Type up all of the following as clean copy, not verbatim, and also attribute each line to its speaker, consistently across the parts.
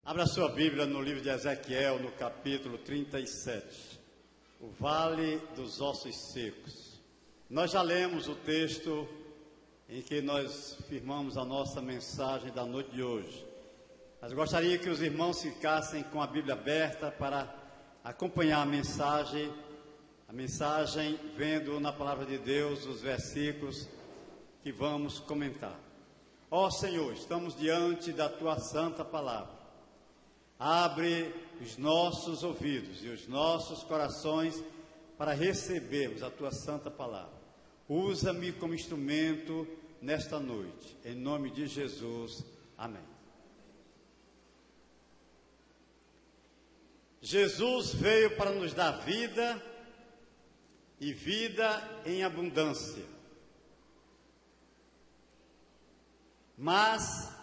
Speaker 1: Abra sua Bíblia no livro de Ezequiel, no capítulo 37, o Vale dos Ossos Secos. Nós já lemos o texto em que nós firmamos a nossa mensagem da noite de hoje. Mas gostaria que os irmãos ficassem com a Bíblia aberta para acompanhar a mensagem vendo na palavra de Deus os versículos que vamos comentar. Ó Senhor, estamos diante da Tua santa palavra. Abre os nossos ouvidos e os nossos corações para recebermos a Tua santa palavra. Usa-me como instrumento nesta noite. Em nome de Jesus. Amém. Jesus veio para nos dar vida e vida em abundância. Mas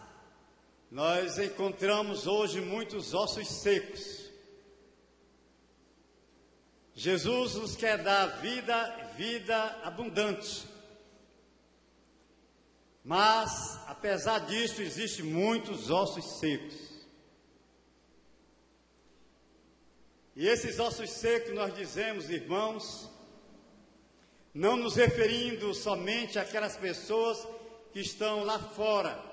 Speaker 1: nós encontramos hoje muitos ossos secos. Jesus nos quer dar vida abundante. Mas, apesar disso, existem muitos ossos secos. E esses ossos secos, nós dizemos, irmãos, não nos referindo somente àquelas pessoas que estão lá fora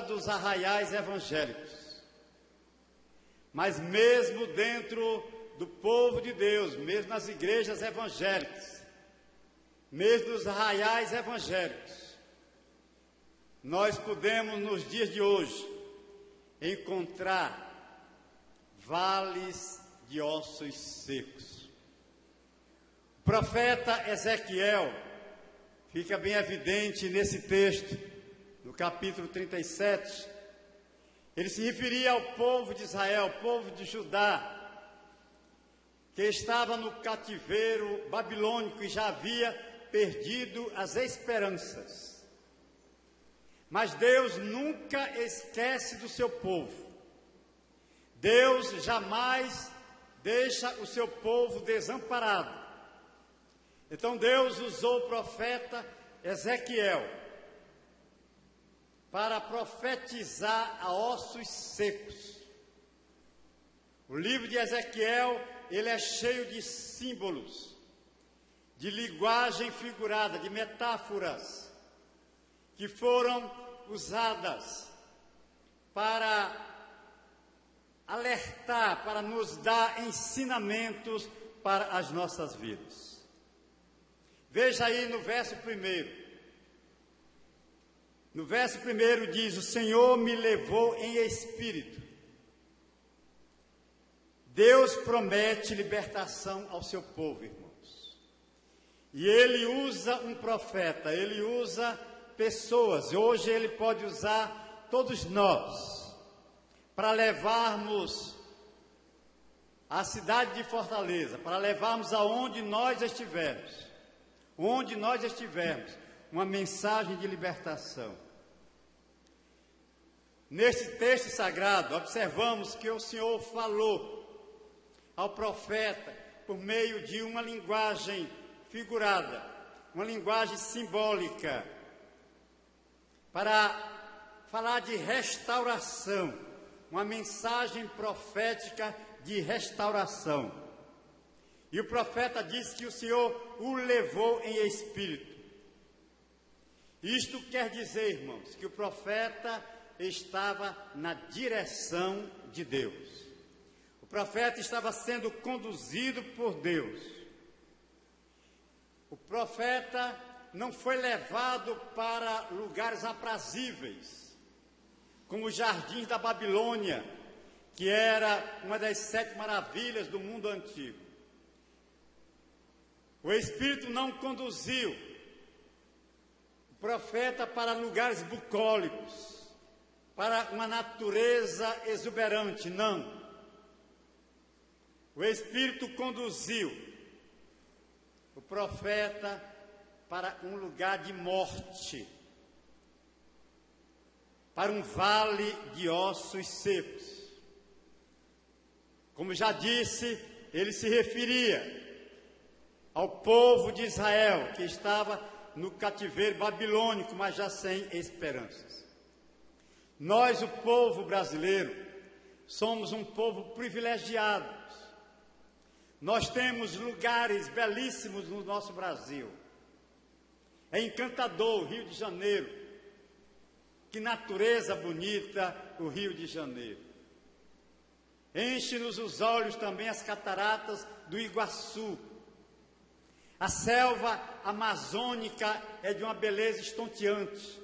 Speaker 1: dos arraiais evangélicos, mas mesmo dentro do povo de Deus, mesmo nas igrejas evangélicas, mesmo nos arraiais evangélicos, nós podemos nos dias de hoje encontrar vales de ossos secos. O profeta Ezequiel, fica bem evidente nesse texto, no capítulo 37, ele se referia ao povo de Israel, ao povo de Judá, que estava no cativeiro babilônico e já havia perdido as esperanças. Mas Deus nunca esquece do seu povo. Deus jamais deixa o seu povo desamparado. Então Deus usou o profeta Ezequiel para profetizar a ossos secos. O livro de Ezequiel, ele é cheio de símbolos, de linguagem figurada, de metáforas, que foram usadas para alertar, para nos dar ensinamentos para as nossas vidas. Veja aí no verso 1. No verso 1 diz: o Senhor me levou em espírito. Deus promete libertação ao seu povo, irmãos. E Ele usa um profeta, Ele usa pessoas. Hoje Ele pode usar todos nós para levarmos à cidade de Fortaleza, para levarmos aonde nós estivermos. Onde nós estivermos, uma mensagem de libertação. Nesse texto sagrado, observamos que o Senhor falou ao profeta por meio de uma linguagem figurada, uma linguagem simbólica, para falar de restauração, uma mensagem profética de restauração. E o profeta disse que o Senhor o levou em espírito. Isto quer dizer, irmãos, que o profeta estava na direção de Deus. O profeta estava sendo conduzido por Deus. O profeta não foi levado para lugares aprazíveis, como os jardins da Babilônia, que era uma das 7 maravilhas do mundo antigo. O Espírito não conduziu profeta para lugares bucólicos, para uma natureza exuberante, não. O Espírito conduziu o profeta para um lugar de morte, para um vale de ossos secos. Como já disse, ele se referia ao povo de Israel, que estava no cativeiro babilônico, mas já sem esperanças. Nós, o povo brasileiro, somos um povo privilegiado. Nós temos lugares belíssimos no nosso Brasil. É encantador o Rio de Janeiro. Que natureza bonita o Rio de Janeiro. Enche-nos os olhos também as cataratas do Iguaçu. A selva amazônica é de uma beleza estonteante.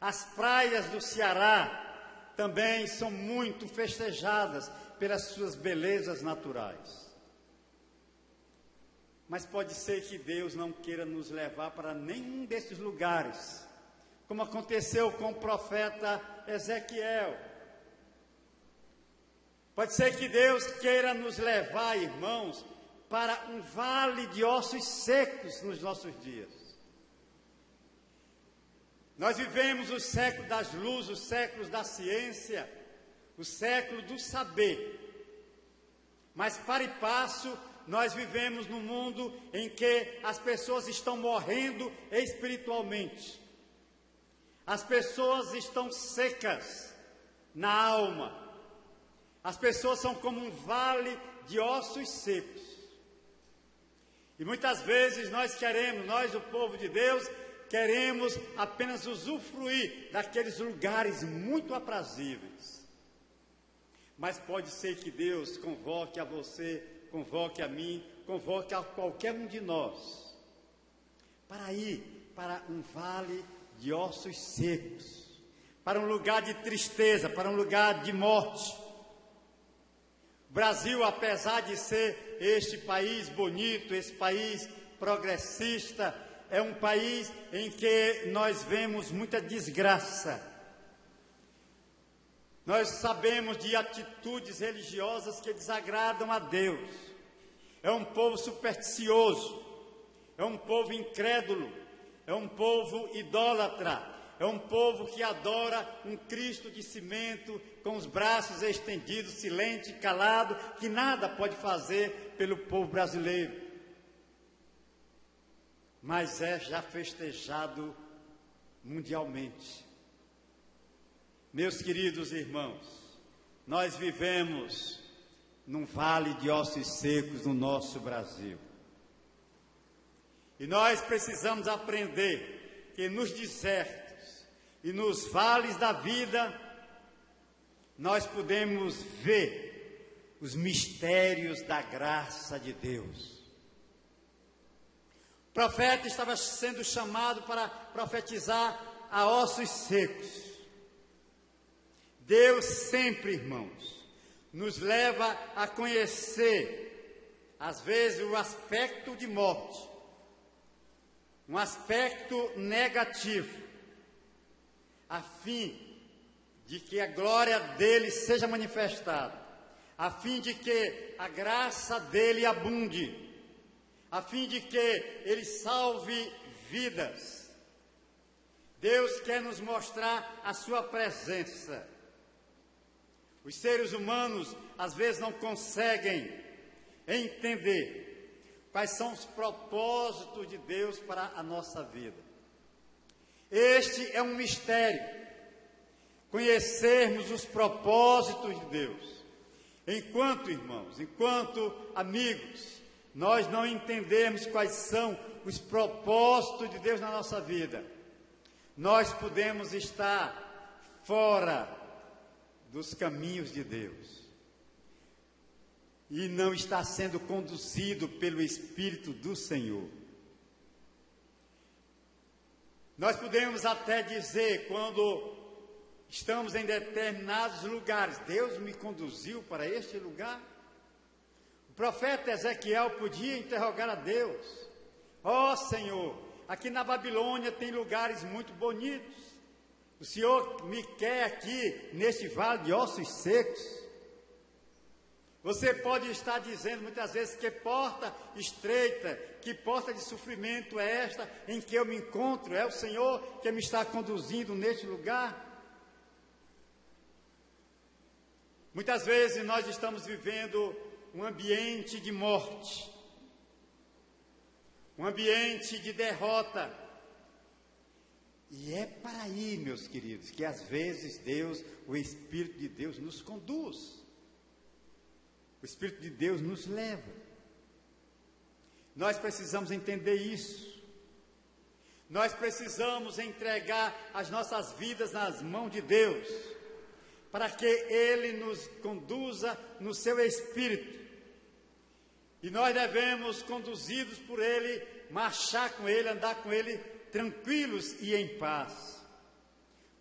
Speaker 1: As praias do Ceará também são muito festejadas pelas suas belezas naturais. Mas pode ser que Deus não queira nos levar para nenhum desses lugares, como aconteceu com o profeta Ezequiel. Pode ser que Deus queira nos levar, irmãos, para um vale de ossos secos nos nossos dias. Nós vivemos o século das luzes, os séculos da ciência, o século do saber. Mas para e passo, nós vivemos num mundo em que as pessoas estão morrendo espiritualmente. As pessoas estão secas na alma. As pessoas são como um vale de ossos secos. E muitas vezes nós, o povo de Deus, queremos apenas usufruir daqueles lugares muito aprazíveis. Mas pode ser que Deus convoque a você, convoque a mim, convoque a qualquer um de nós, para ir para um vale de ossos secos, para um lugar de tristeza, para um lugar de morte. O Brasil, apesar de ser este país bonito, esse país progressista, é um país em que nós vemos muita desgraça. Nós sabemos de atitudes religiosas que desagradam a Deus. É um povo supersticioso, é um povo incrédulo, é um povo idólatra, é um povo que adora um Cristo de cimento, com os braços estendidos, silente, calado, que nada pode fazer pelo povo brasileiro. Mas é já festejado mundialmente. Meus queridos irmãos, nós vivemos num vale de ossos secos no nosso Brasil. E nós precisamos aprender que nos desertos e nos vales da vida, nós podemos ver os mistérios da graça de Deus. O profeta estava sendo chamado para profetizar a ossos secos. Deus sempre, irmãos, nos leva a conhecer, às vezes, o aspecto de morte, um aspecto negativo, a fim de que a glória dele seja manifestada, a fim de que a graça dele abunde, a fim de que ele salve vidas. Deus quer nos mostrar a sua presença. Os seres humanos, às vezes, não conseguem entender quais são os propósitos de Deus para a nossa vida. Este é um mistério, conhecermos os propósitos de Deus. Enquanto, irmãos, enquanto amigos, nós não entendemos quais são os propósitos de Deus na nossa vida, nós podemos estar fora dos caminhos de Deus e não estar sendo conduzido pelo Espírito do Senhor. Nós podemos até dizer, quando estamos em determinados lugares, Deus me conduziu para este lugar. O profeta Ezequiel podia interrogar a Deus: ó Senhor, aqui na Babilônia tem lugares muito bonitos, o Senhor me quer aqui neste vale de ossos secos? Você pode estar dizendo muitas vezes: que porta estreita, que porta de sofrimento é esta em que eu me encontro? É o Senhor que me está conduzindo neste lugar? Muitas vezes nós estamos vivendo um ambiente de morte, um ambiente de derrota. E é para aí, meus queridos, que às vezes Deus, o Espírito de Deus nos conduz. O Espírito de Deus nos leva. Nós precisamos entender isso. Nós precisamos entregar as nossas vidas nas mãos de Deus, para que Ele nos conduza no seu Espírito. E nós devemos, conduzidos por Ele, marchar com Ele, andar com Ele, tranquilos e em paz.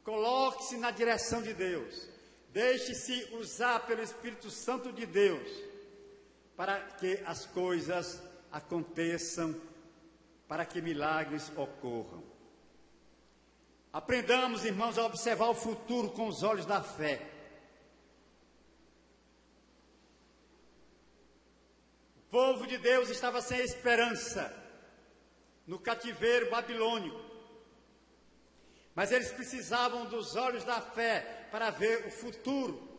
Speaker 1: Coloque-se na direção de Deus. Deixe-se usar pelo Espírito Santo de Deus, para que as coisas aconteçam, para que milagres ocorram. Aprendamos, irmãos, a observar o futuro com os olhos da fé. O povo de Deus estava sem esperança no cativeiro babilônico, mas eles precisavam dos olhos da fé para ver o futuro.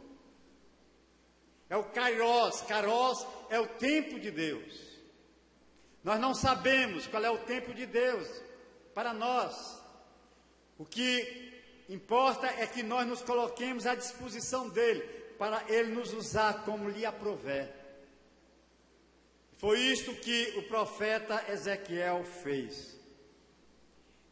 Speaker 1: É o Kairos. Kairos é o tempo de Deus. Nós não sabemos qual é o tempo de Deus para nós. O que importa é que nós nos coloquemos à disposição dele, para ele nos usar como lhe aprouver. Foi isto que o profeta Ezequiel fez.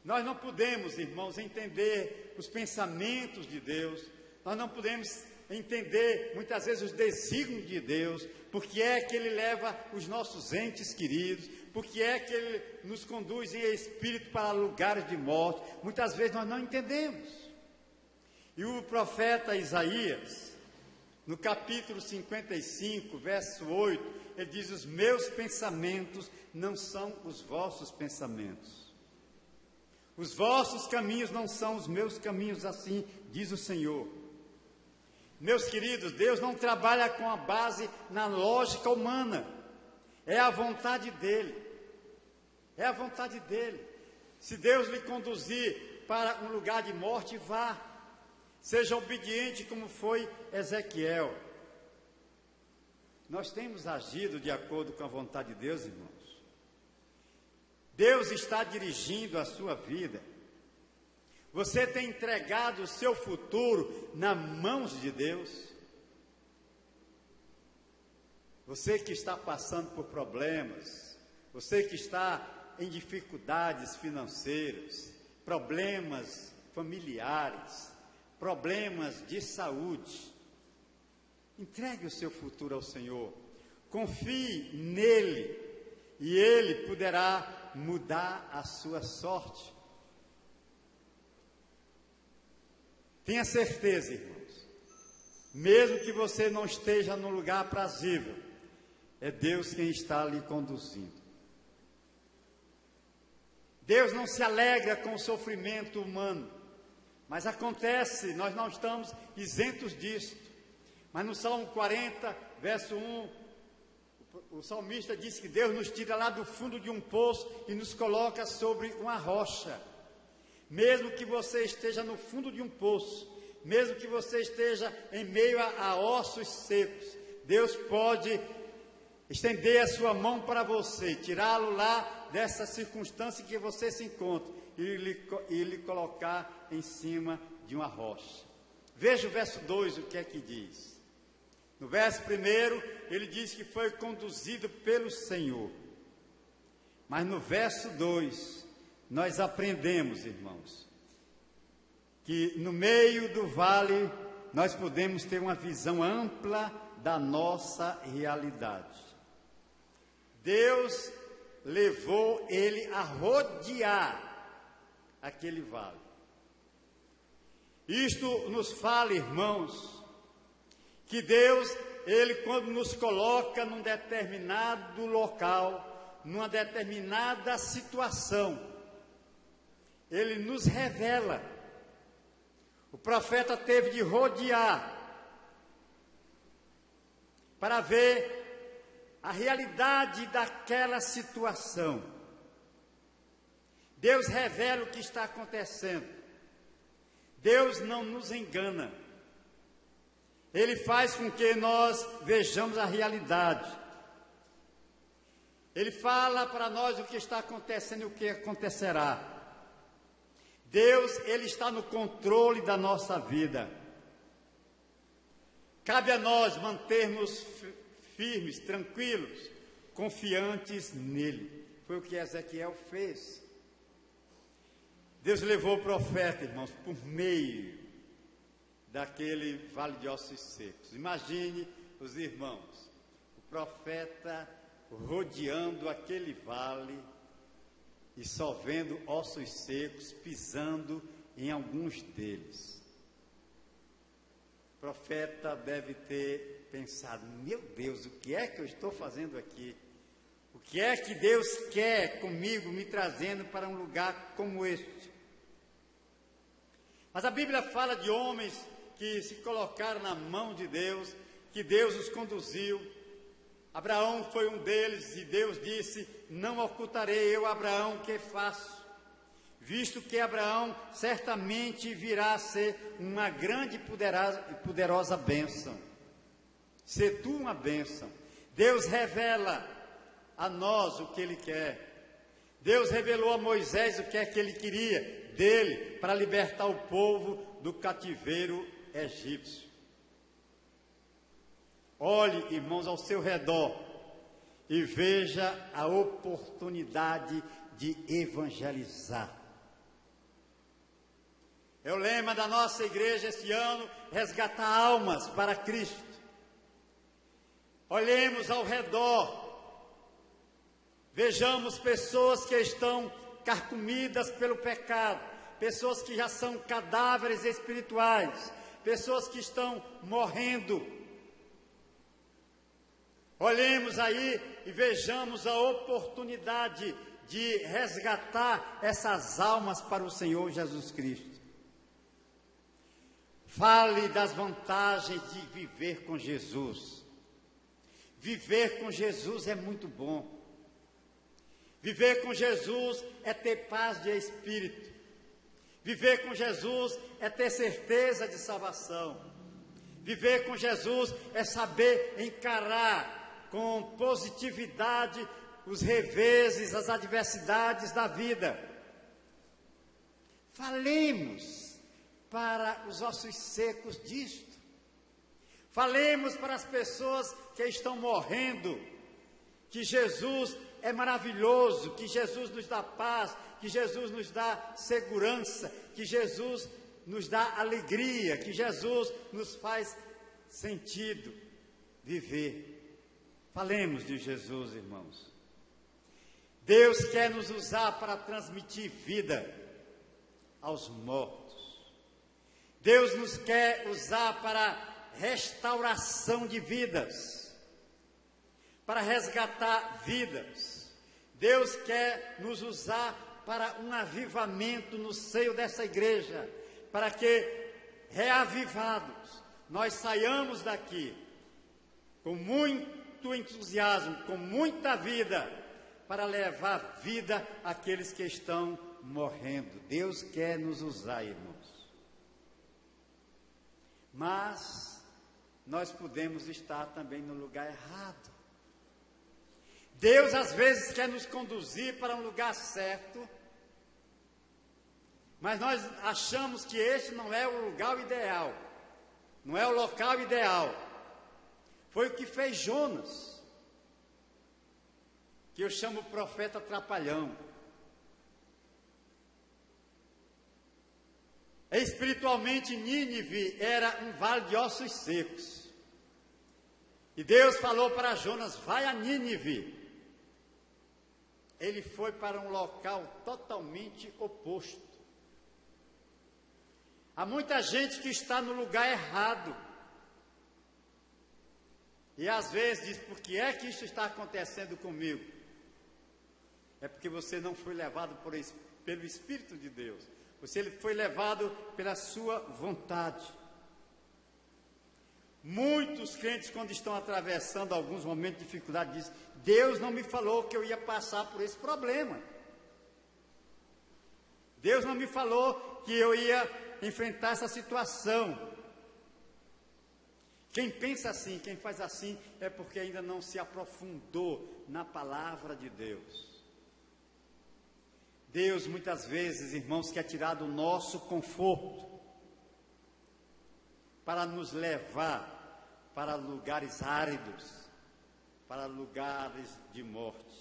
Speaker 1: Nós não podemos, irmãos, entender os pensamentos de Deus, nós não podemos entender muitas vezes os desígnios de Deus, porque é que Ele leva os nossos entes queridos, porque é que Ele nos conduz em espírito para lugares de morte. Muitas vezes nós não entendemos. E o profeta Isaías, no capítulo 55, verso 8, ele diz: os meus pensamentos não são os vossos pensamentos. Os vossos caminhos não são os meus caminhos, assim diz o Senhor. Meus queridos, Deus não trabalha com a base na lógica humana. É a vontade dEle. É a vontade dEle. Se Deus lhe conduzir para um lugar de morte, vá. Seja obediente como foi Ezequiel. Nós temos agido de acordo com a vontade de Deus, irmãos. Deus está dirigindo a sua vida. Você tem entregado o seu futuro nas mãos de Deus? Você que está passando por problemas, você que está em dificuldades financeiras, problemas familiares, problemas de saúde, entregue o seu futuro ao Senhor, confie nele e Ele poderá mudar a sua sorte. Tenha certeza, irmãos, mesmo que você não esteja num lugar aprazível, é Deus quem está lhe conduzindo. Deus não se alegra com o sofrimento humano, mas acontece, nós não estamos isentos disso. Mas no Salmo 40, verso 1, o salmista diz que Deus nos tira lá do fundo de um poço e nos coloca sobre uma rocha. Mesmo que você esteja no fundo de um poço, mesmo que você esteja em meio a ossos secos, Deus pode estender a sua mão para você, tirá-lo lá dessa circunstância em que você se encontra e lhe colocar em cima de uma rocha. Veja o verso 2, o que é que diz. No verso 1, ele diz que foi conduzido pelo Senhor. Mas no verso 2, nós aprendemos, irmãos, que no meio do vale nós podemos ter uma visão ampla da nossa realidade. Deus levou ele a rodear aquele vale. Isto nos fala, irmãos, que Deus, Ele quando nos coloca num determinado local, numa determinada situação, Ele nos revela. O profeta teve de rodear para ver a realidade daquela situação. Deus revela o que está acontecendo. Deus não nos engana. Ele faz com que nós vejamos a realidade. Ele fala para nós o que está acontecendo e o que acontecerá. Deus, Ele está no controle da nossa vida. Cabe a nós mantermos firmes, tranquilos, confiantes nele. Foi o que Ezequiel fez. Deus levou o profeta, irmãos, por meio daquele vale de ossos secos. Imagine os irmãos, o profeta rodeando aquele vale e só vendo ossos secos, pisando em alguns deles. O profeta deve ter pensado: meu Deus, o que é que eu estou fazendo aqui? O que é que Deus quer comigo, me trazendo para um lugar como este? Mas a Bíblia fala de homens que se colocaram na mão de Deus, que Deus os conduziu. Abraão foi um deles, e Deus disse: não ocultarei eu, Abraão, o que faço, visto que Abraão certamente virá a ser uma grande e poderosa bênção. Se tu uma bênção. Deus revela a nós o que Ele quer. Deus revelou a Moisés o que é que Ele queria dele para libertar o povo do cativeiro egípcio. Olhe, irmãos, ao seu redor e veja a oportunidade de evangelizar. É o lema da nossa igreja este ano: resgatar almas para Cristo. Olhemos ao redor, vejamos pessoas que estão carcomidas pelo pecado, pessoas que já são cadáveres espirituais, pessoas que estão morrendo. Olhemos aí e vejamos a oportunidade de resgatar essas almas para o Senhor Jesus Cristo. Fale das vantagens de viver com Jesus. Viver com Jesus é muito bom. Viver com Jesus é ter paz de espírito. Viver com Jesus é ter certeza de salvação. Viver com Jesus é saber encarar com positividade os reveses, as adversidades da vida. Falemos para os ossos secos disto. Falemos para as pessoas que estão morrendo, que Jesus é maravilhoso, que Jesus nos dá paz, que Jesus nos dá segurança, que Jesus nos dá alegria, que Jesus nos faz sentido viver. Falemos de Jesus, irmãos. Deus quer nos usar para transmitir vida aos mortos. Deus nos quer usar para restauração de vidas, para resgatar vidas. Deus quer nos usar para um avivamento no seio dessa igreja, para que, reavivados, nós saiamos daqui com muito entusiasmo, com muita vida, para levar vida àqueles que estão morrendo. Deus quer nos usar, irmãos. Mas nós podemos estar também no lugar errado. Deus às vezes quer nos conduzir para um lugar certo, mas nós achamos que este não é o lugar ideal, não é o local ideal. Foi o que fez Jonas, que eu chamo o profeta trapalhão. Espiritualmente, Nínive era um vale de ossos secos. E Deus falou para Jonas: vai a Nínive. Ele foi para um local totalmente oposto. Há muita gente que está no lugar errado. E às vezes diz: por que é que isso está acontecendo comigo? É porque você não foi levado pelo Espírito de Deus. Você foi levado pela sua vontade. Muitos crentes, quando estão atravessando alguns momentos de dificuldade, dizem: Deus não me falou que eu ia passar por esse problema. Deus não me falou que eu ia enfrentar essa situação. Quem pensa assim, quem faz assim, é porque ainda não se aprofundou na palavra de Deus. Deus muitas vezes, irmãos, quer tirar do nosso conforto para nos levar para lugares áridos, para lugares de morte.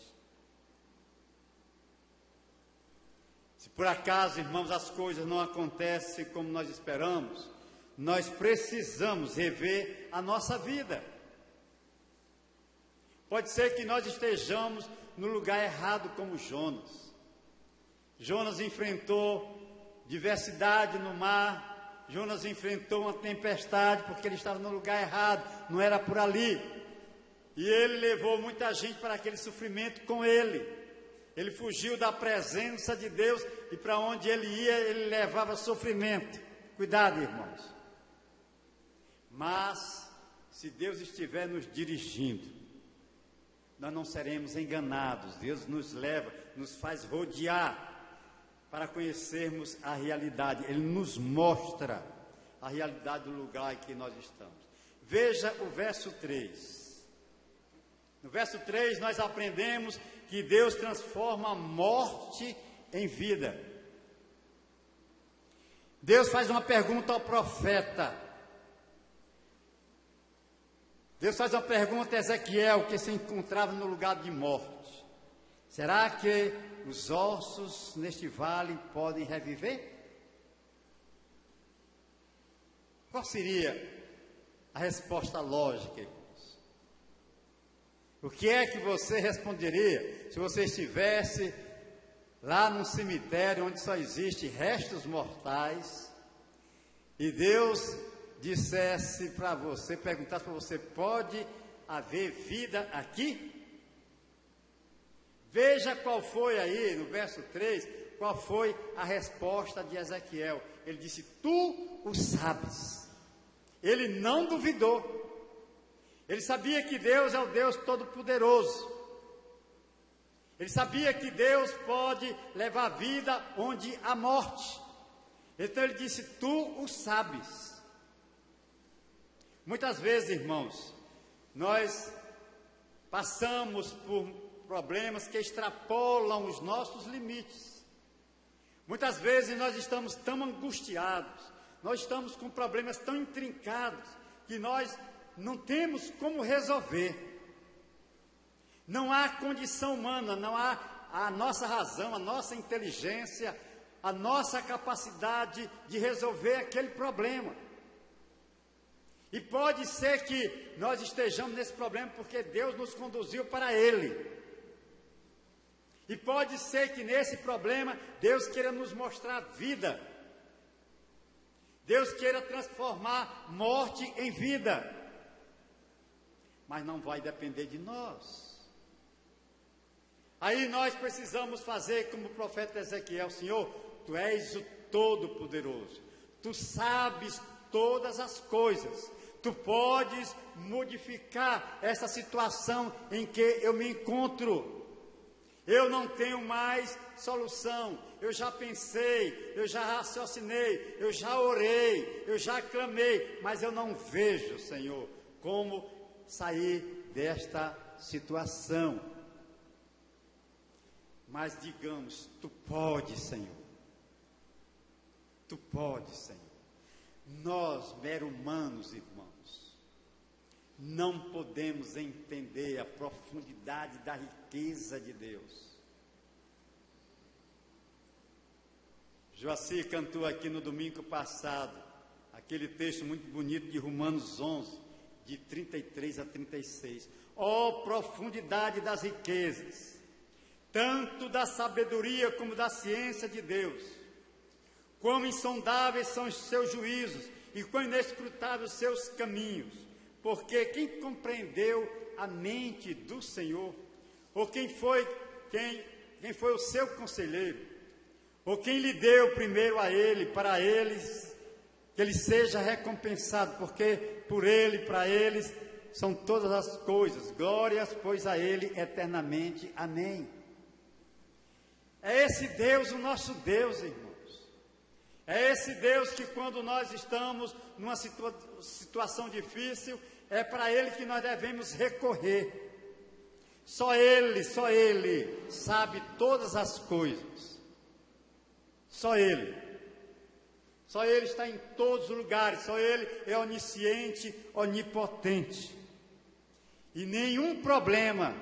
Speaker 1: Se por acaso, irmãos, as coisas não acontecem como nós esperamos, nós precisamos rever a nossa vida. Pode ser que nós estejamos no lugar errado como Jonas. Jonas enfrentou diversidade no mar, Jonas enfrentou uma tempestade porque ele estava no lugar errado, não era por ali. E ele levou muita gente para aquele sofrimento com ele. Ele fugiu da presença de Deus e para onde ele ia, ele levava sofrimento. Cuidado, irmãos. Mas, se Deus estiver nos dirigindo, nós não seremos enganados. Deus nos leva, nos faz rodear para conhecermos a realidade. Ele nos mostra a realidade do lugar em que nós estamos. Veja o verso 3. No verso 3 nós aprendemos que Deus transforma a morte em vida. Deus faz uma pergunta ao profeta. Deus faz uma pergunta a Ezequiel, que se encontrava no lugar de morte. Será que os ossos neste vale podem reviver? Qual seria a resposta lógica, irmãos? O que é que você responderia se você estivesse lá num cemitério onde só existem restos mortais e Deus dissesse para você, perguntasse para você, pode haver vida aqui? Veja qual foi aí, no verso 3, qual foi a resposta de Ezequiel. Ele disse, tu o sabes. Ele não duvidou. Ele sabia que Deus é o Deus Todo-Poderoso. Ele sabia que Deus pode levar a vida onde há morte. Então ele disse, tu o sabes. Muitas vezes, irmãos, nós passamos por problemas que extrapolam os nossos limites. Muitas vezes nós estamos tão angustiados, nós estamos com problemas tão intrincados, que nós não temos como resolver. Não há condição humana, não há a nossa razão, a nossa inteligência, a nossa capacidade de resolver aquele problema. E pode ser que nós estejamos nesse problema porque Deus nos conduziu para ele. E pode ser que nesse problema Deus queira nos mostrar vida. Deus queira transformar morte em vida. Mas não vai depender de nós. Aí nós precisamos fazer como o profeta Ezequiel, Senhor, Tu és o Todo-Poderoso. Tu sabes todas as coisas. Tu podes modificar essa situação em que eu me encontro. Eu não tenho mais solução. Eu já pensei, eu já raciocinei, eu já orei, eu já clamei, mas eu não vejo, Senhor, como sair desta situação. Mas digamos, Tu podes, Senhor. Tu podes, Senhor. Nós, mero humanos, irmãos, não podemos entender a profundidade da riqueza de Deus. Joacir cantou aqui no domingo passado, aquele texto muito bonito de Romanos 11, de 33 a 36. Ó profundidade das riquezas, tanto da sabedoria como da ciência de Deus! Quão insondáveis são os seus juízos e quão inescrutáveis os seus caminhos! Porque quem compreendeu a mente do Senhor? Ou quem foi o seu conselheiro? Ou quem lhe deu primeiro a ele, para eles, que ele seja recompensado? Porque por ele, para eles, são todas as coisas. Glórias, pois, a ele eternamente. Amém. É esse Deus o nosso Deus, irmãos. É esse Deus que quando nós estamos numa situação difícil, é para Ele que nós devemos recorrer. Só Ele sabe todas as coisas. Só Ele. Só Ele está em todos os lugares, só Ele é onisciente, onipotente. E nenhum problema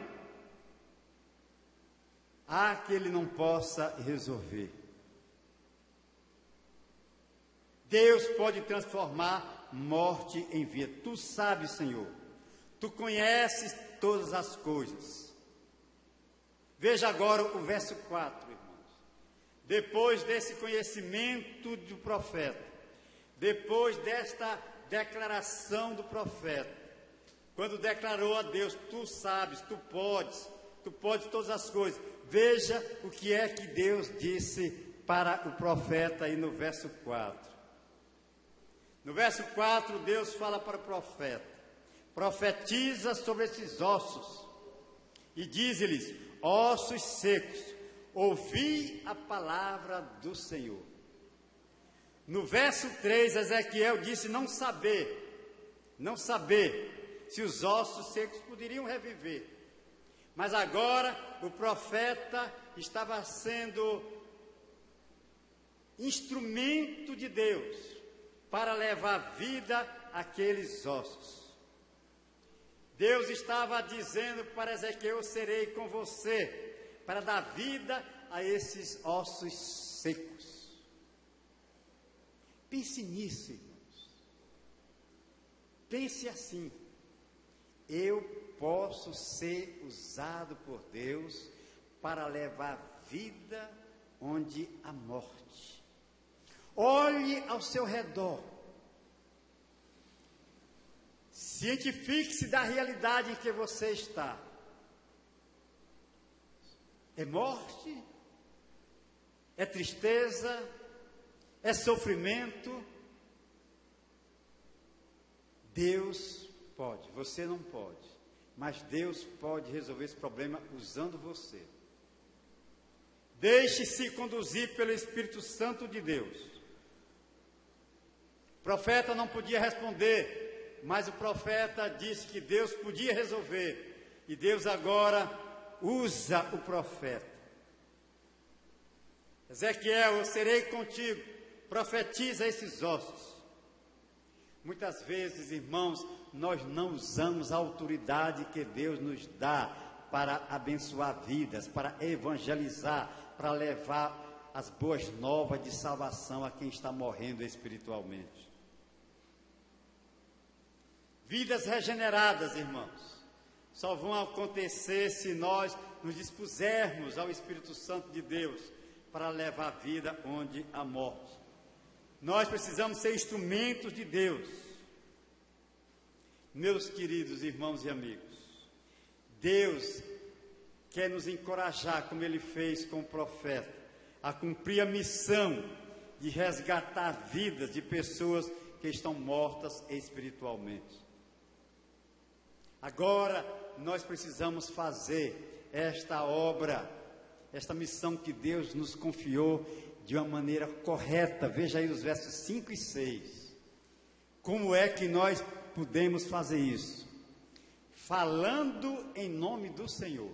Speaker 1: há que Ele não possa resolver. Deus pode transformar morte em vida. Tu sabes, Senhor, Tu conheces todas as coisas. Veja agora o verso 4, irmãos. Depois desse conhecimento do profeta, depois desta declaração do profeta, quando declarou a Deus, tu sabes, tu podes todas as coisas. Veja o que é que Deus disse para o profeta aí no verso 4. No verso 4, Deus fala para o profeta: profetiza sobre esses ossos e diz-lhes: ossos secos, ouvi a palavra do Senhor. No verso 3, Ezequiel disse não saber se os ossos secos poderiam reviver. Mas agora o profeta estava sendo instrumento de Deus para levar vida àqueles ossos. Deus estava dizendo para Ezequiel: serei com você para dar vida a esses ossos secos. Pense nisso, irmãos. Pense assim: eu posso ser usado por Deus para levar vida onde há morte. Olhe ao seu redor. Cientifique-se da realidade em que você está. É morte? É tristeza? É sofrimento? Deus pode, você não pode, mas Deus pode resolver esse problema usando você. Deixe-se conduzir pelo Espírito Santo de Deus. O profeta não podia responder, mas o profeta disse que Deus podia resolver, e Deus agora usa o profeta. Ezequiel, eu serei contigo, profetiza esses ossos. Muitas vezes, irmãos, nós não usamos a autoridade que Deus nos dá para abençoar vidas, para evangelizar, para levar as boas novas de salvação a quem está morrendo espiritualmente. Vidas regeneradas, irmãos, só vão acontecer se nós nos dispusermos ao Espírito Santo de Deus para levar a vida onde há morte. Nós precisamos ser instrumentos de Deus. Meus queridos irmãos e amigos, Deus quer nos encorajar, como Ele fez com o profeta, a cumprir a missão de resgatar vidas de pessoas que estão mortas espiritualmente. Agora, nós precisamos fazer esta obra, esta missão que Deus nos confiou de uma maneira correta. Veja aí os versos 5 e 6. Como é que nós podemos fazer isso? Falando em nome do Senhor.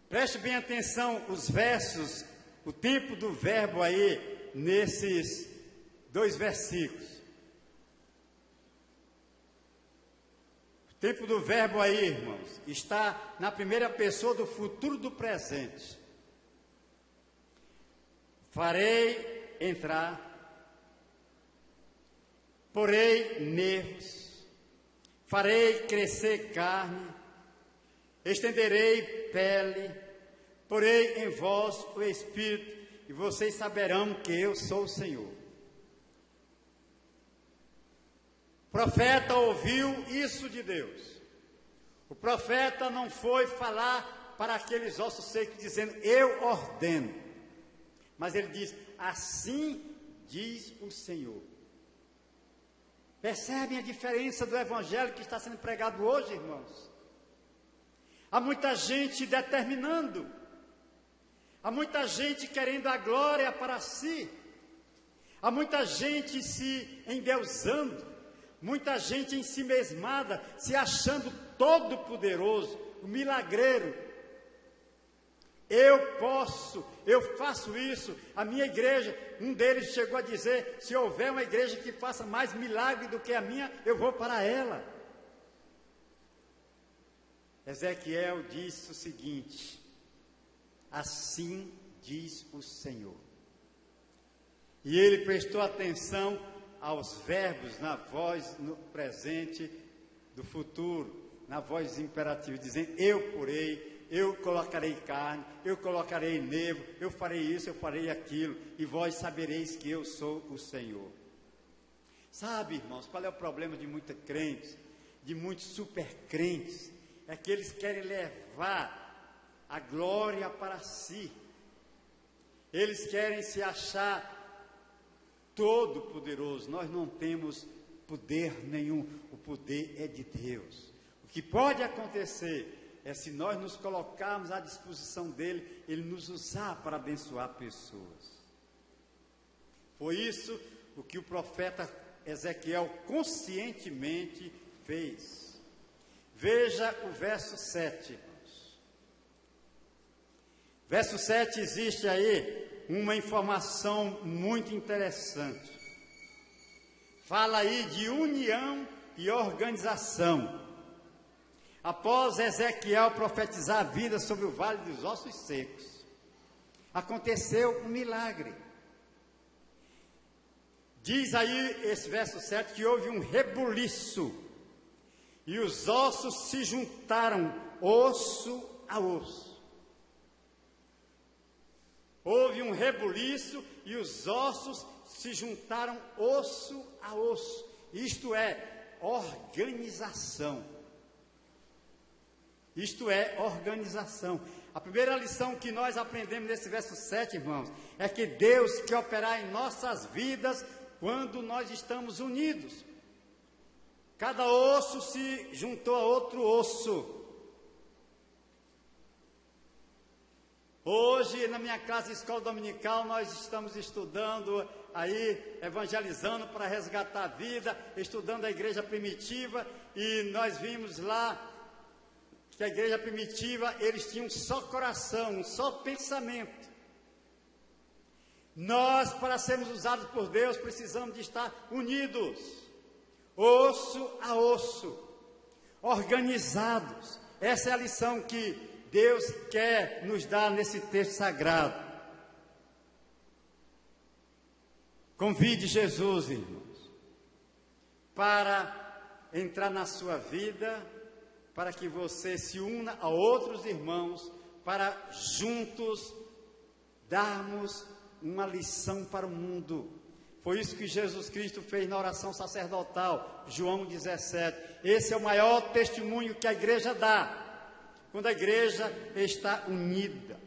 Speaker 1: Preste bem atenção, os versos, o tempo do verbo aí, nesses 2 versículos. O tempo do verbo aí, irmãos, está na primeira pessoa do futuro do presente. Farei entrar, porei nervos, farei crescer carne, estenderei pele, porei em vós o Espírito, e vocês saberão que eu sou o Senhor. O profeta ouviu isso de Deus. O profeta não foi falar para aqueles ossos secos dizendo, eu ordeno. Mas ele diz, assim diz o Senhor. Percebem a diferença do evangelho que está sendo pregado hoje, irmãos? Há muita gente determinando. Há muita gente querendo a glória para si. Há muita gente se endeusando. Muita gente ensimesmada, se achando todo poderoso, o milagreiro. Eu posso, eu faço isso. A minha igreja, um deles chegou a dizer, se houver uma igreja que faça mais milagre do que a minha, eu vou para ela. Ezequiel disse o seguinte: assim diz o Senhor. E ele prestou atenção aos verbos na voz no presente do futuro, na voz imperativa, dizendo: eu porei, eu colocarei carne, eu colocarei nevo, eu farei isso, eu farei aquilo, e vós sabereis que eu sou o Senhor. Sabe, irmãos, qual é o problema de muitos crentes, de muitos super crentes? É que eles querem levar a glória para si. Eles querem se achar todo poderoso. Nós não temos poder nenhum, o poder é de Deus. O que pode acontecer é, se nós nos colocarmos à disposição dele, ele nos usar para abençoar pessoas. Foi isso o que o profeta Ezequiel conscientemente fez. Veja o verso 7, irmãos. Verso 7, existe aí uma informação muito interessante. Fala aí de união e organização. Após Ezequiel profetizar a vida sobre o vale dos ossos secos, aconteceu um milagre. Diz aí esse verso 7 que houve um rebuliço, e os ossos se juntaram, osso a osso. Houve um rebuliço e os ossos se juntaram, osso a osso. Isto é organização. Isto é organização. A primeira lição que nós aprendemos nesse verso 7, irmãos, é que Deus quer operar em nossas vidas quando nós estamos unidos. Cada osso se juntou a outro osso. Hoje, na minha casa de escola dominical, nós estamos estudando aí, evangelizando para resgatar a vida, estudando a igreja primitiva, e nós vimos lá que a igreja primitiva, eles tinham um só coração, um só pensamento. Nós, para sermos usados por Deus, precisamos de estar unidos. Osso a osso, organizados. Essa é a lição que Deus quer nos dar nesse texto sagrado. Convide Jesus, irmãos, para entrar na sua vida, para que você se una a outros irmãos, para juntos darmos uma lição para o mundo. Foi isso que Jesus Cristo fez na oração sacerdotal, João 17. Esse é o maior testemunho que a igreja dá, quando a igreja está unida.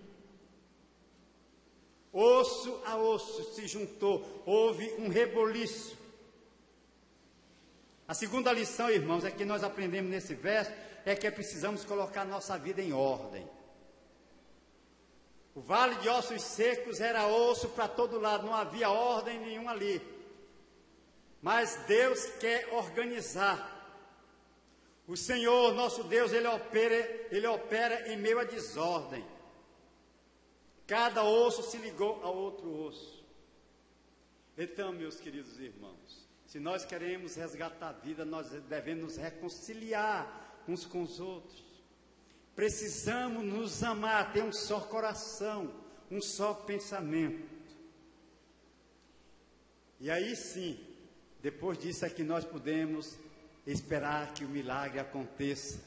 Speaker 1: Osso a osso se juntou, houve um reboliço. A segunda lição, irmãos, é que nós aprendemos nesse verso, é que precisamos colocar nossa vida em ordem. O vale de ossos secos era osso para todo lado, não havia ordem nenhuma ali. Mas Deus quer organizar. O Senhor, nosso Deus, Ele opera em meio à desordem. Cada osso se ligou a outro osso. Então, meus queridos irmãos, se nós queremos resgatar a vida, nós devemos nos reconciliar uns com os outros. Precisamos nos amar, ter um só coração, um só pensamento. E aí sim, depois disso é que nós podemos esperar que o milagre aconteça.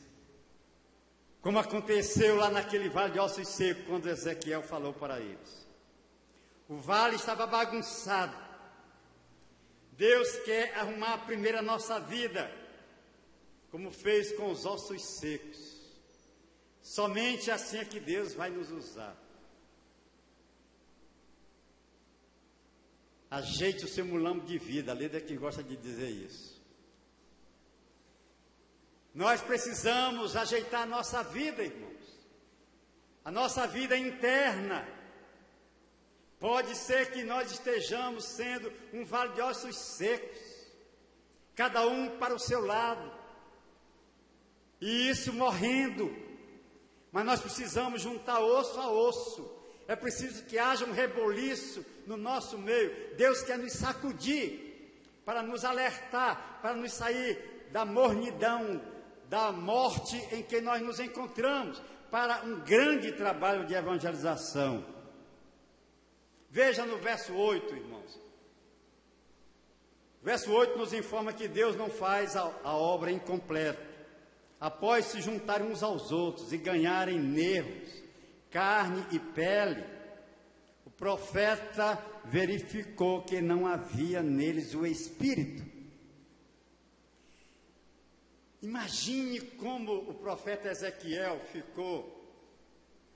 Speaker 1: Como aconteceu lá naquele vale de ossos secos, quando Ezequiel falou para eles. O vale estava bagunçado. Deus quer arrumar primeiro a nossa vida, como fez com os ossos secos. Somente assim é que Deus vai nos usar. Ajeite o seu mulambo de vida, a Leda que gosta de dizer isso. Nós precisamos ajeitar a nossa vida, irmãos. A nossa vida interna. Pode ser que nós estejamos sendo um vale de ossos secos, cada um para o seu lado, e isso morrendo. Mas nós precisamos juntar osso a osso. É preciso que haja um reboliço no nosso meio. Deus quer nos sacudir, para nos alertar, para nos sair da mornidão, da morte em que nós nos encontramos, para um grande trabalho de evangelização. Veja no verso 8, irmãos. O verso 8 nos informa que Deus não faz a obra incompleta. Após se juntarem uns aos outros e ganharem nervos, carne e pele, o profeta verificou que não havia neles o Espírito. Imagine como o profeta Ezequiel ficou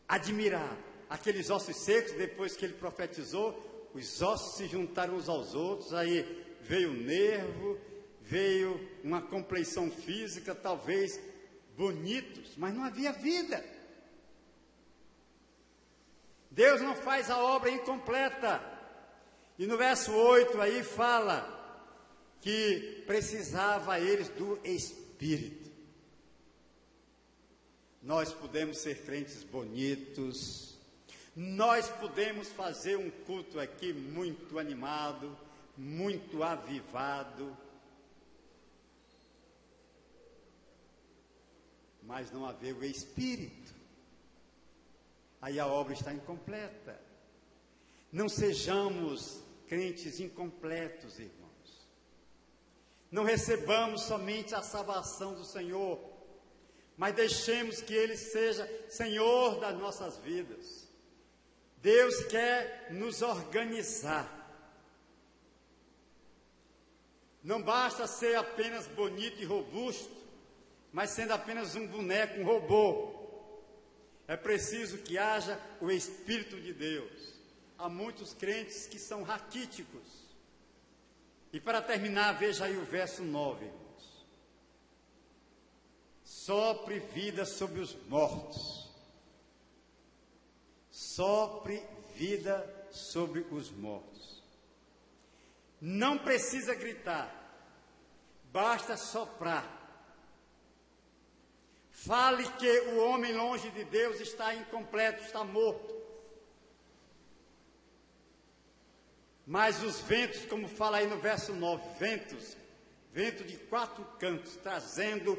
Speaker 1: admirado. Aqueles ossos secos, depois que ele profetizou, os ossos se juntaram uns aos outros, aí veio o nervo, veio uma compleição física, talvez bonitos, mas não havia vida. Deus não faz a obra incompleta. E no verso 8 aí fala que precisava eles do Espírito. Nós podemos ser crentes bonitos, nós podemos fazer um culto aqui muito animado, muito avivado, mas não haver o Espírito, aí a obra está incompleta. Não sejamos crentes incompletos, irmãos. Não recebamos somente a salvação do Senhor, mas deixemos que Ele seja Senhor das nossas vidas. Deus quer nos organizar. Não basta ser apenas bonito e robusto, mas sendo apenas um boneco, um robô. É preciso que haja o Espírito de Deus. Há muitos crentes que são raquíticos. E para terminar, veja aí o verso 9, irmãos. Sopre vida sobre os mortos. Sopre vida sobre os mortos. Não precisa gritar, basta soprar. Fale que o homem longe de Deus está incompleto, está morto. Mas os ventos, como fala aí no verso 9, vento de 4 cantos, trazendo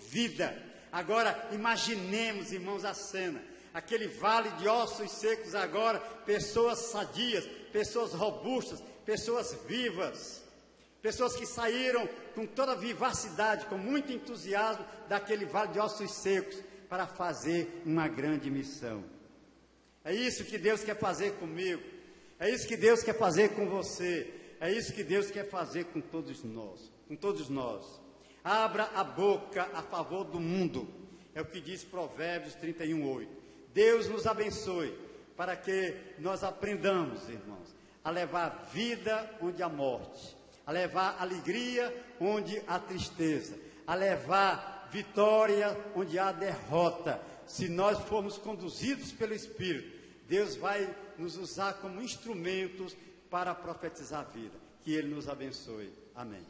Speaker 1: vida. Agora, imaginemos, irmãos, a cena. Aquele vale de ossos secos agora, pessoas sadias, pessoas robustas, pessoas vivas. Pessoas que saíram com toda a vivacidade, com muito entusiasmo, daquele vale de ossos secos, para fazer uma grande missão. É isso que Deus quer fazer comigo, é isso que Deus quer fazer com você, é isso que Deus quer fazer com todos nós. Abra a boca a favor do mundo, é o que diz Provérbios 31:8. Deus nos abençoe, para que nós aprendamos, irmãos, a levar vida onde há morte, a levar alegria onde há tristeza, a levar vitória onde há derrota. Se nós formos conduzidos pelo Espírito, Deus vai nos usar como instrumentos para profetizar a vida. Que Ele nos abençoe. Amém.